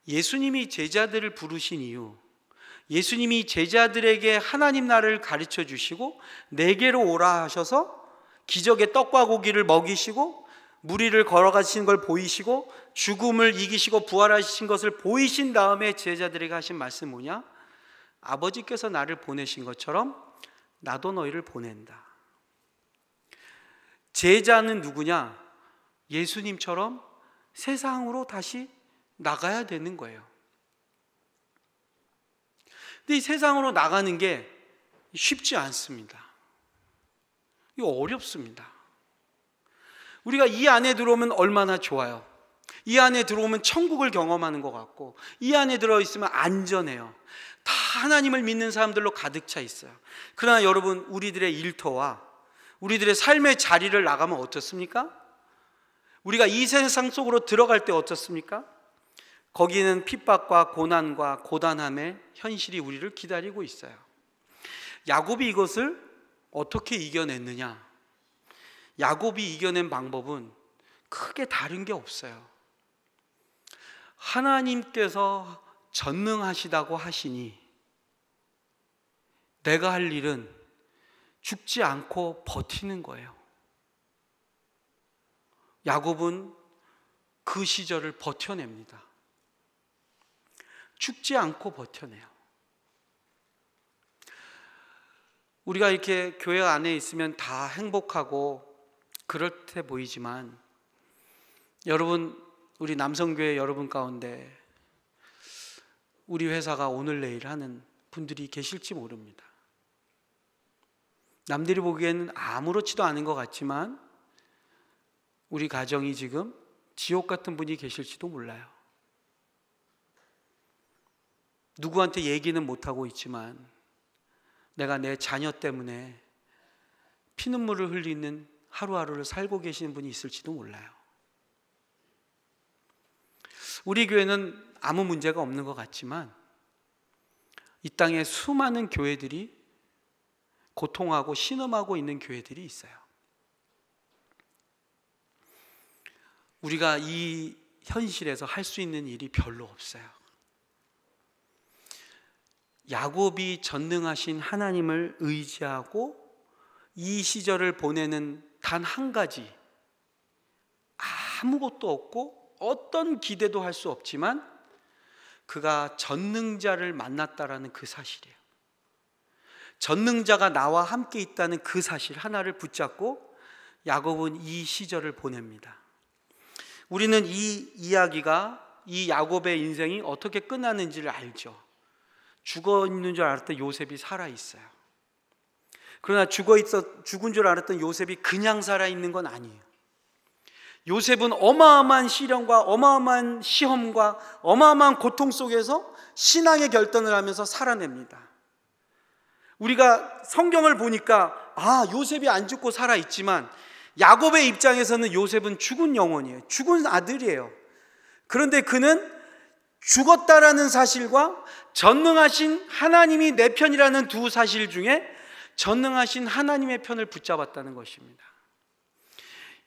S1: 예수님이 제자들을 부르신 이유, 예수님이 제자들에게 하나님 나라를 가르쳐 주시고 내게로 오라 하셔서 기적의 떡과 고기를 먹이시고 무리를 걸어가신 걸 보이시고 죽음을 이기시고 부활하신 것을 보이신 다음에 제자들에게 하신 말씀 뭐냐? 아버지께서 나를 보내신 것처럼 나도 너희를 보낸다. 제자는 누구냐? 예수님처럼 세상으로 다시 나가야 되는 거예요. 근데 이 세상으로 나가는 게 쉽지 않습니다. 이거 어렵습니다. 우리가 이 안에 들어오면 얼마나 좋아요. 이 안에 들어오면 천국을 경험하는 것 같고, 이 안에 들어있으면 안전해요. 다 하나님을 믿는 사람들로 가득 차 있어요. 그러나 여러분, 우리들의 일터와 우리들의 삶의 자리를 나가면 어떻습니까? 우리가 이 세상 속으로 들어갈 때 어떻습니까? 거기는 핍박과 고난과 고단함의 현실이 우리를 기다리고 있어요. 야곱이 이것을 어떻게 이겨냈느냐? 야곱이 이겨낸 방법은 크게 다른 게 없어요. 하나님께서 전능하시다고 하시니 내가 할 일은 죽지 않고 버티는 거예요. 야곱은 그 시절을 버텨냅니다. 죽지 않고 버텨내요. 우리가 이렇게 교회 안에 있으면 다 행복하고 그렇게 보이지만, 여러분, 우리 남성교회 여러분 가운데 우리 회사가 오늘 내일 하는 분들이 계실지 모릅니다. 남들이 보기에는 아무렇지도 않은 것 같지만 우리 가정이 지금 지옥 같은 분이 계실지도 몰라요. 누구한테 얘기는 못하고 있지만 내가 내 자녀 때문에 피눈물을 흘리는 하루하루를 살고 계시는 분이 있을지도 몰라요. 우리 교회는 아무 문제가 없는 것 같지만 이 땅에 수많은 교회들이 고통하고 신음하고 있는 교회들이 있어요. 우리가 이 현실에서 할 수 있는 일이 별로 없어요. 야곱이 전능하신 하나님을 의지하고 이 시절을 보내는 단 한 가지, 아무것도 없고 어떤 기대도 할 수 없지만 그가 전능자를 만났다라는 그 사실이에요. 전능자가 나와 함께 있다는 그 사실 하나를 붙잡고 야곱은 이 시절을 보냅니다. 우리는 이 이야기가, 이 야곱의 인생이 어떻게 끝나는지를 알죠. 죽어 있는 줄 알았던 요셉이 살아 있어요. 그러나 죽은 줄 알았던 요셉이 그냥 살아 있는 건 아니에요. 요셉은 어마어마한 시련과 어마어마한 시험과 어마어마한 고통 속에서 신앙의 결단을 하면서 살아냅니다. 우리가 성경을 보니까 요셉이 안 죽고 살아 있지만 야곱의 입장에서는 요셉은 죽은 영혼이에요. 죽은 아들이에요. 그런데 그는 죽었다라는 사실과 전능하신 하나님이 내 편이라는 두 사실 중에 전능하신 하나님의 편을 붙잡았다는 것입니다.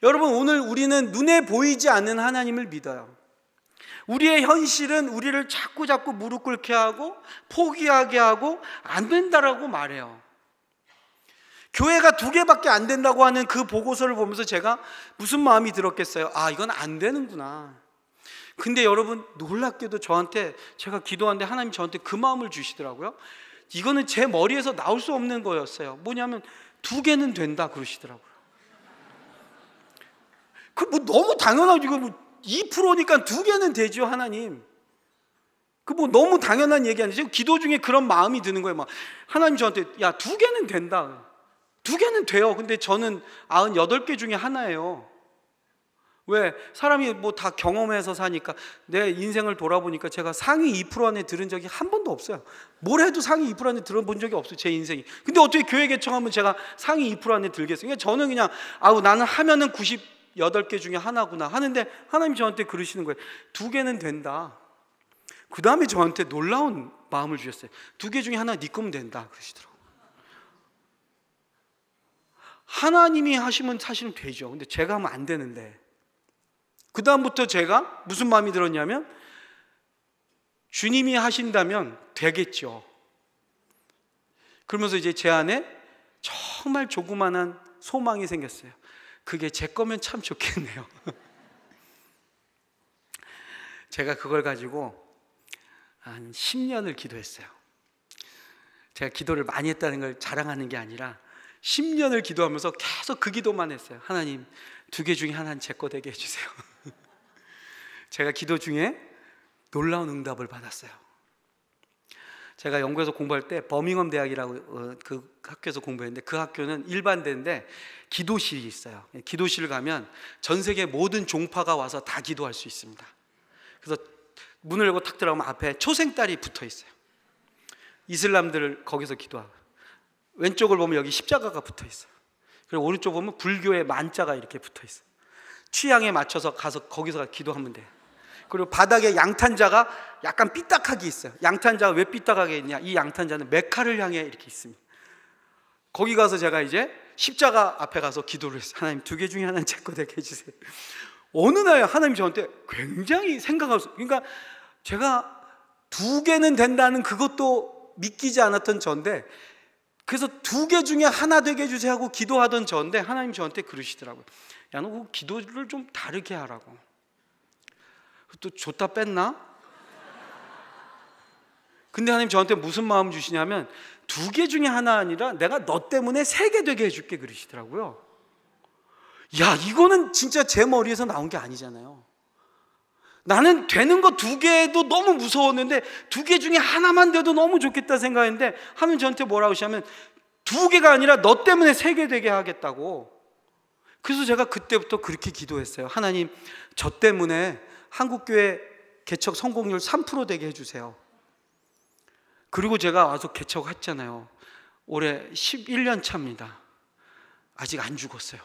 S1: 여러분, 오늘 우리는 눈에 보이지 않는 하나님을 믿어요. 우리의 현실은 우리를 자꾸 무릎 꿇게 하고 포기하게 하고 안 된다라고 말해요. 교회가 2개밖에 안 된다고 하는 그 보고서를 보면서 제가 무슨 마음이 들었겠어요? 이건 안 되는구나. 근데 여러분, 놀랍게도 저한테, 제가 기도하는데 하나님 저한테 그 마음을 주시더라고요. 이거는 제 머리에서 나올 수 없는 거였어요. 뭐냐면 2개는 된다 그러시더라고요. 너무 당연하죠. 이거 2%니까 2개는 되죠, 하나님. 너무 당연한 얘기 아니죠? 기도 중에 그런 마음이 드는 거예요. 하나님 저한테 2개는 된다. 2개는 돼요. 근데 저는 98개 중에 하나예요. 왜? 사람이 다 경험해서 사니까. 내 인생을 돌아보니까 제가 상위 2% 안에 들은 적이 한 번도 없어요. 뭘 해도 상위 2% 안에 들어본 적이 없어요, 제 인생이. 근데 어떻게 교회 개청하면 제가 상위 2% 안에 들겠어요? 그러니까 저는 그냥 나는 하면은 98개 중에 하나구나 하는데 하나님 저한테 그러시는 거예요. 2개는 된다. 그 다음에 저한테 놀라운 마음을 주셨어요. 2개 중에 하나 네 거면 된다 그러시더라고요. 하나님이 하시면 사실은 되죠. 근데 제가 하면 안 되는데, 그 다음부터 제가 무슨 마음이 들었냐면 주님이 하신다면 되겠죠. 그러면서 이제 제 안에 정말 조그만한 소망이 생겼어요. 그게 제 거면 참 좋겠네요. 제가 그걸 가지고 한 10년을 기도했어요. 제가 기도를 많이 했다는 걸 자랑하는 게 아니라 10년을 기도하면서 계속 그 기도만 했어요. 하나님, 2개 중에 하나는 제 거 되게 해주세요. 제가 기도 중에 놀라운 응답을 받았어요. 제가 영국에서 공부할 때 버밍엄 대학이라고 그 학교에서 공부했는데, 그 학교는 일반대인데 기도실이 있어요. 기도실을 가면 전 세계 모든 종파가 와서 다 기도할 수 있습니다. 그래서 문을 열고 탁 들어가면 앞에 초생딸이 붙어 있어요. 이슬람들 거기서 기도하고, 왼쪽을 보면 여기 십자가가 붙어 있어요. 그리고 오른쪽 보면 불교의 만자가 이렇게 붙어 있어요. 취향에 맞춰서 가서 거기서 기도하면 돼요. 그리고 바닥에 양탄자가 약간 삐딱하게 있어요. 양탄자가 왜 삐딱하게 있냐? 이 양탄자는 메카를 향해 이렇게 있습니다. 거기 가서 제가 이제 십자가 앞에 가서 기도를 했어요. 하나님, 2개 중에 하나는 제 거 되게 해주세요. 어느 날 하나님 저한테 굉장히 생각하셨어요. 그러니까 제가 2개는 된다는 그것도 믿기지 않았던 저인데, 그래서 2개 중에 하나 되게 해주세요 하고 기도하던 저인데, 하나님 저한테 그러시더라고요. 야, 너 그 기도를 좀 다르게 하라고. 또 줬다 뺐나? 근데 하나님 저한테 무슨 마음 주시냐면, 2개 중에 하나 아니라 내가 너 때문에 3개 되게 해줄게 그러시더라고요. 야, 이거는 진짜 제 머리에서 나온 게 아니잖아요. 나는 되는 거 2개도 너무 무서웠는데 2개 중에 하나만 돼도 너무 좋겠다 생각했는데, 하나님 저한테 뭐라고 하시냐면 2개가 아니라 너 때문에 3개 되게 하겠다고. 그래서 제가 그때부터 그렇게 기도했어요. 하나님, 저 때문에 한국교회 개척 성공률 3% 되게 해주세요. 그리고 제가 와서 개척했잖아요. 올해 11년 차입니다. 아직 안 죽었어요.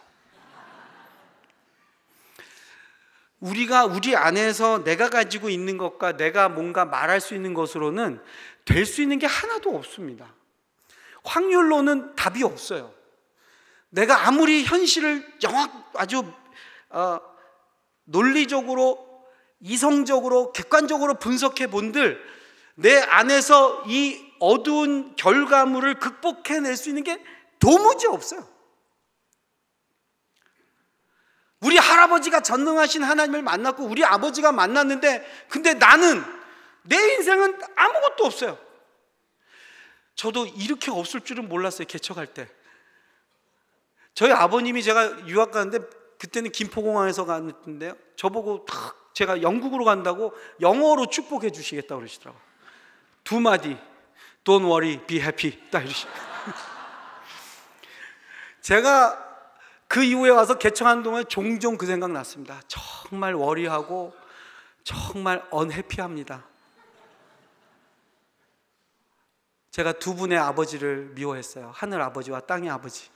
S1: 우리가 우리 안에서 내가 가지고 있는 것과 내가 뭔가 말할 수 있는 것으로는 될 수 있는 게 하나도 없습니다. 확률로는 답이 없어요. 내가 아무리 현실을 아주 논리적으로, 이성적으로, 객관적으로 분석해 본들 내 안에서 이 어두운 결과물을 극복해낼 수 있는 게 도무지 없어요. 우리 할아버지가 전능하신 하나님을 만났고 우리 아버지가 만났는데, 근데 나는, 내 인생은 아무것도 없어요. 저도 이렇게 없을 줄은 몰랐어요. 개척할 때 저희 아버님이, 제가 유학 가는데 그때는 김포공항에서 갔는데요, 저보고 탁 제가 영국으로 간다고 영어로 축복해 주시겠다고 그러시더라고요. 2마디 Don't worry, be happy 딱 이러시고 제가 그 이후에 와서 개척하는 동안 종종 그 생각 났습니다. 정말 워리하고 정말 언해피합니다. 제가 2분의 아버지를 미워했어요. 하늘 아버지와 땅의 아버지.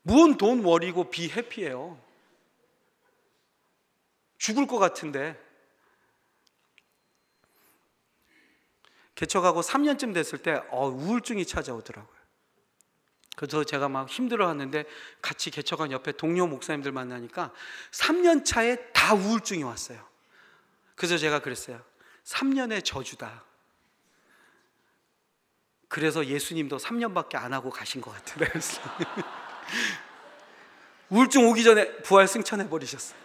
S1: 뭔 돈 워리고 비 해피해요. 죽을 것 같은데. 개척하고 3년쯤 됐을 때 우울증이 찾아오더라고요. 그래서 제가 막 힘들어하는데 같이 개척한 옆에 동료 목사님들 만나니까 3년 차에 다 우울증이 왔어요. 그래서 제가 그랬어요. 3년의 저주다. 그래서 예수님도 3년밖에 안 하고 가신 것 같아요. 우울증 오기 전에 부활 승천해 버리셨어요.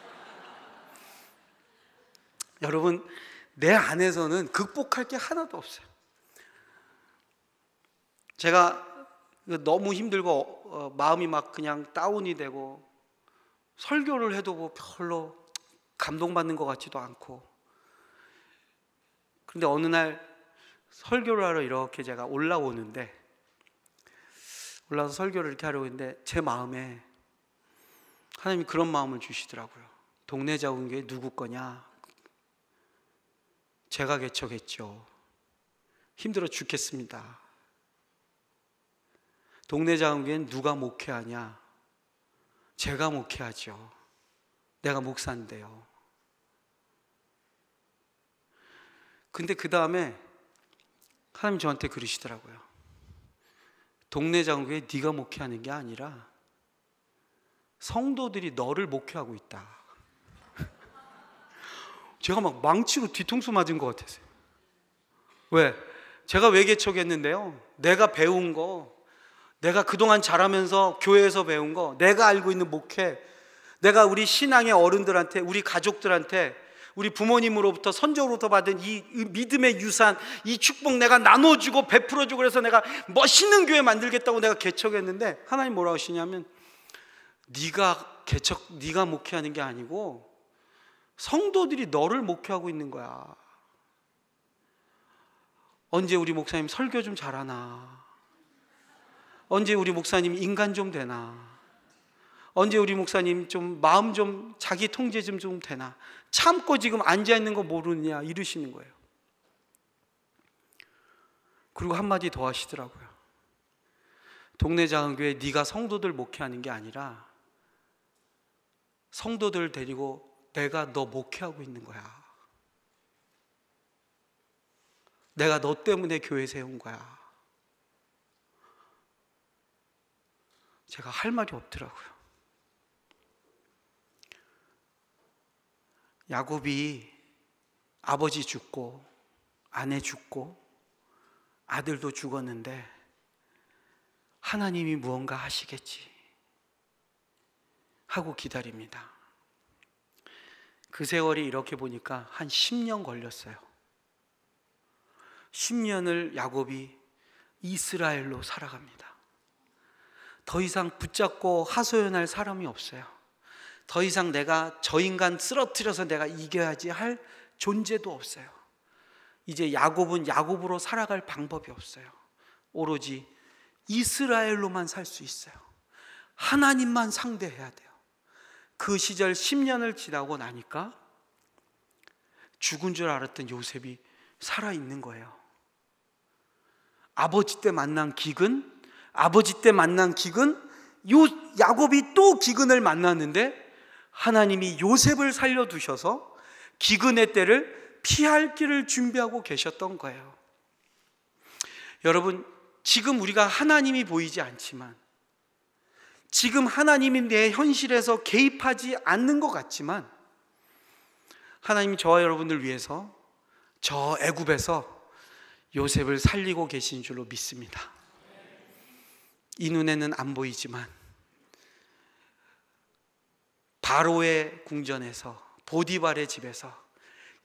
S1: 여러분, 내 안에서는 극복할 게 하나도 없어요. 제가 너무 힘들고 마음이 막 그냥 다운이 되고, 설교를 해도 뭐 별로 감동받는 것 같지도 않고, 그런데 어느 날 설교를 하러 이렇게 제가 올라오는데, 올라와서 설교를 이렇게 하려고 했는데 제 마음에 하나님이 그런 마음을 주시더라고요. 동네 자운교회 누구 거냐? 제가 개척했죠. 힘들어 죽겠습니다. 동네 자운교회는 누가 목회하냐? 제가 목회하죠. 내가 목사인데요. 근데 그 다음에 하나님 저한테 그러시더라고요. 동네 자운교회 네가 목회하는 게 아니라 성도들이 너를 목회하고 있다. 제가 막 망치로 뒤통수 맞은 것 같았어요. 왜? 제가 왜 개척했는데요, 내가 배운 거, 내가 그동안 자라면서 교회에서 배운 거, 내가 알고 있는 목회, 내가 우리 신앙의 어른들한테, 우리 가족들한테, 우리 부모님으로부터, 선조로부터 받은 이 믿음의 유산, 이 축복 내가 나눠주고 베풀어주고, 그래서 내가 멋있는 교회 만들겠다고 내가 개척했는데, 하나님 뭐라고 하시냐면, 네가 목회하는 게 아니고 성도들이 너를 목회하고 있는 거야. 언제 우리 목사님 설교 좀 잘하나? 언제 우리 목사님 인간 좀 되나? 언제 우리 목사님 좀 마음 좀 자기 통제 좀 되나? 참고 지금 앉아있는 거 모르느냐 이러시는 거예요. 그리고 한마디 더 하시더라고요. 동네 작은교회 네가 성도들 목회하는 게 아니라 성도들 데리고 내가 너 목회하고 있는 거야. 내가 너 때문에 교회 세운 거야. 제가 할 말이 없더라고요. 야곱이 아버지 죽고 아내 죽고 아들도 죽었는데 하나님이 무언가 하시겠지 하고 기다립니다. 그 세월이 이렇게 보니까 한 10년 걸렸어요. 10년을 야곱이 이스라엘로 살아갑니다. 더 이상 붙잡고 하소연할 사람이 없어요. 더 이상 내가 저 인간 쓰러뜨려서 내가 이겨야지 할 존재도 없어요. 이제 야곱은 야곱으로 살아갈 방법이 없어요. 오로지 이스라엘로만 살 수 있어요. 하나님만 상대해야 돼요. 그 시절 10년을 지나고 나니까 죽은 줄 알았던 요셉이 살아있는 거예요. 아버지 때 만난 기근, 야곱이 또 기근을 만났는데 하나님이 요셉을 살려두셔서 기근의 때를 피할 길을 준비하고 계셨던 거예요. 여러분, 지금 우리가 하나님이 보이지 않지만, 지금 하나님이 내 현실에서 개입하지 않는 것 같지만, 하나님이 저와 여러분들 위해서 저 애굽에서 요셉을 살리고 계신 줄로 믿습니다. 이 눈에는 안 보이지만 바로의 궁전에서, 보디발의 집에서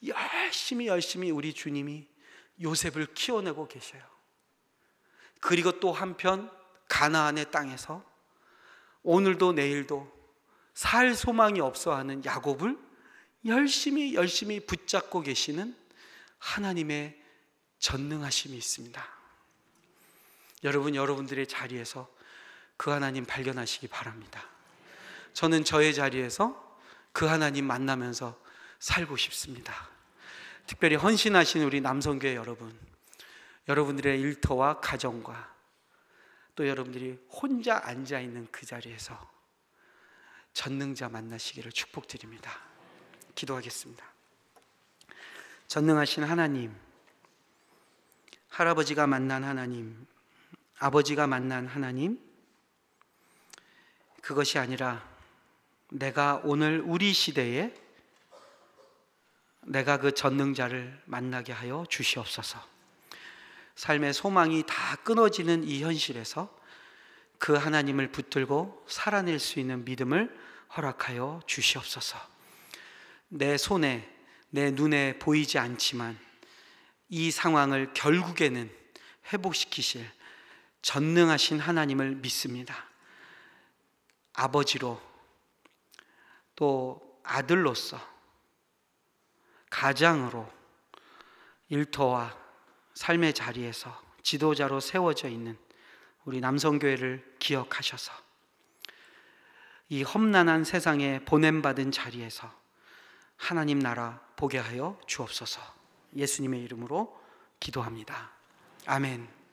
S1: 열심히 우리 주님이 요셉을 키워내고 계셔요. 그리고 또 한편 가나안의 땅에서 오늘도 내일도 살 소망이 없어하는 야곱을 열심히 붙잡고 계시는 하나님의 전능하심이 있습니다. 여러분, 여러분들의 자리에서 그 하나님 발견하시기 바랍니다. 저는 저의 자리에서 그 하나님 만나면서 살고 싶습니다. 특별히 헌신하신 우리 남성교회 여러분, 여러분들의 일터와 가정과 또 여러분들이 혼자 앉아있는 그 자리에서 전능자 만나시기를 축복드립니다. 기도하겠습니다. 전능하신 하나님, 할아버지가 만난 하나님, 아버지가 만난 하나님, 그것이 아니라 내가 오늘 우리 시대에 내가 그 전능자를 만나게 하여 주시옵소서. 삶의 소망이 다 끊어지는 이 현실에서 그 하나님을 붙들고 살아낼 수 있는 믿음을 허락하여 주시옵소서. 내 손에, 내 눈에 보이지 않지만 이 상황을 결국에는 회복시키실 전능하신 하나님을 믿습니다. 아버지로, 또 아들로서, 가장으로, 일터와 삶의 자리에서 지도자로 세워져 있는 우리 남성교회를 기억하셔서 이 험난한 세상에 보냄받은 자리에서 하나님 나라 보게 하여 주옵소서. 예수님의 이름으로 기도합니다. 아멘.